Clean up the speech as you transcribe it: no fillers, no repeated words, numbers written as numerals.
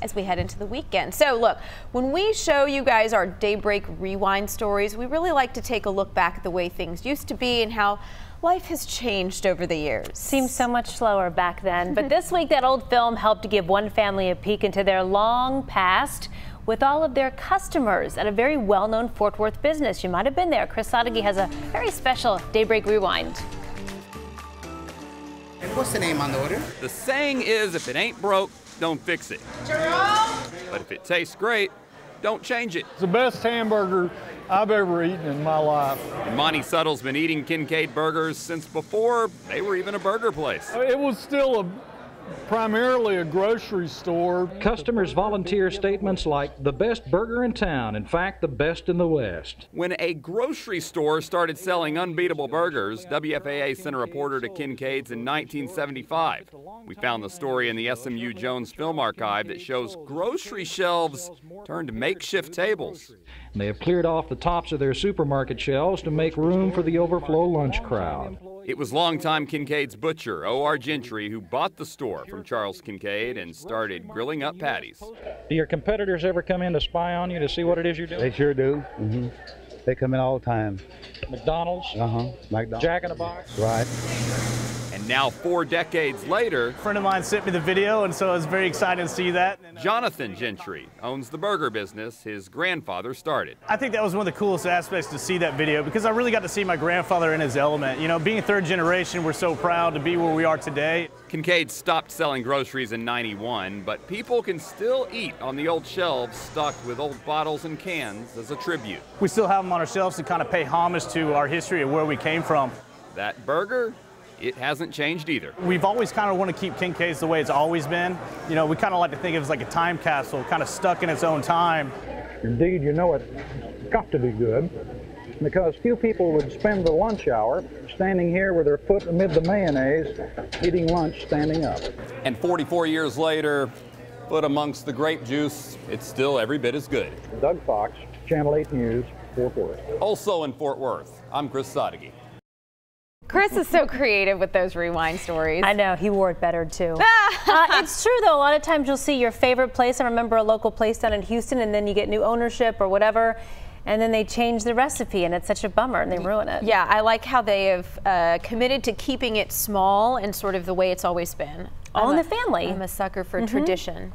as we head into the weekend. So look, when we show you guys our Daybreak Rewind stories, we really like to take a look back at the way things used to be and how life has changed over the years. Seems so much slower back then, but this week that old film helped to give one family a peek into their long past with all of their customers at a very well-known Fort Worth business. You might have been there. Chris Sadeghi has a very special Daybreak Rewind. And what's the name on the order? The saying is, if it ain't broke, don't fix it. But if it tastes great, don't change it. It's the best hamburger I've ever eaten in my life. And Monty Suttle's been eating Kincaid burgers since before they were even a burger place. It was still primarily a grocery store. Customers volunteer statements like the best burger in town, in fact, the best in the West. When a grocery store started selling unbeatable burgers, WFAA sent a reporter to Kincaid's in 1975. We found the story in the SMU Jones Film Archive that shows grocery shelves turned makeshift tables. And they have cleared off the tops of their supermarket shelves to make room for the overflow lunch crowd. It was longtime Kincaid's butcher, O.R. Gentry, who bought the store from Charles Kincaid and started grilling up patties. Do your competitors ever come in to spy on you to see what it is you're doing? They sure do. They come in all the time. McDonald's? McDonald's. Jack in the Box? Right. And now 4 decades later, A friend of mine sent me the video, and so I was very excited to see that. Jonathan Gentry owns the burger business his grandfather started. I think that was one of the coolest aspects to see that video because I really got to see my grandfather in his element. You know, being third generation, we're so proud to be where we are today. Kincaid stopped selling groceries in '91, but people can still eat on the old shelves stocked with old bottles and cans as a tribute. We still have them on our shelves to kind of pay homage to our history of where we came from. That burger, it hasn't changed either. We've always kind of want to keep Kincaid's the way it's always been. You know, we kind of like to think of it as like a time capsule, kind of stuck in its own time. Indeed, you know it's got to be good because few people would spend the lunch hour standing here with their foot amid the mayonnaise, eating lunch standing up. And 44 years later, foot amongst the grape juice, it's still every bit as good. Doug Fox, Channel 8 News, Fort Worth. Also in Fort Worth, I'm Chris Sadeghi. Chris is so creative with those rewind stories. I know, he wore it better too. It's true though, a lot of times you'll see your favorite place. I remember a local place down in Houston and then you get new ownership or whatever and then they change the recipe and it's such a bummer and they ruin it. Yeah, I like how they have committed to keeping it small and sort of the way it's always been. All in the family. I'm a sucker for tradition.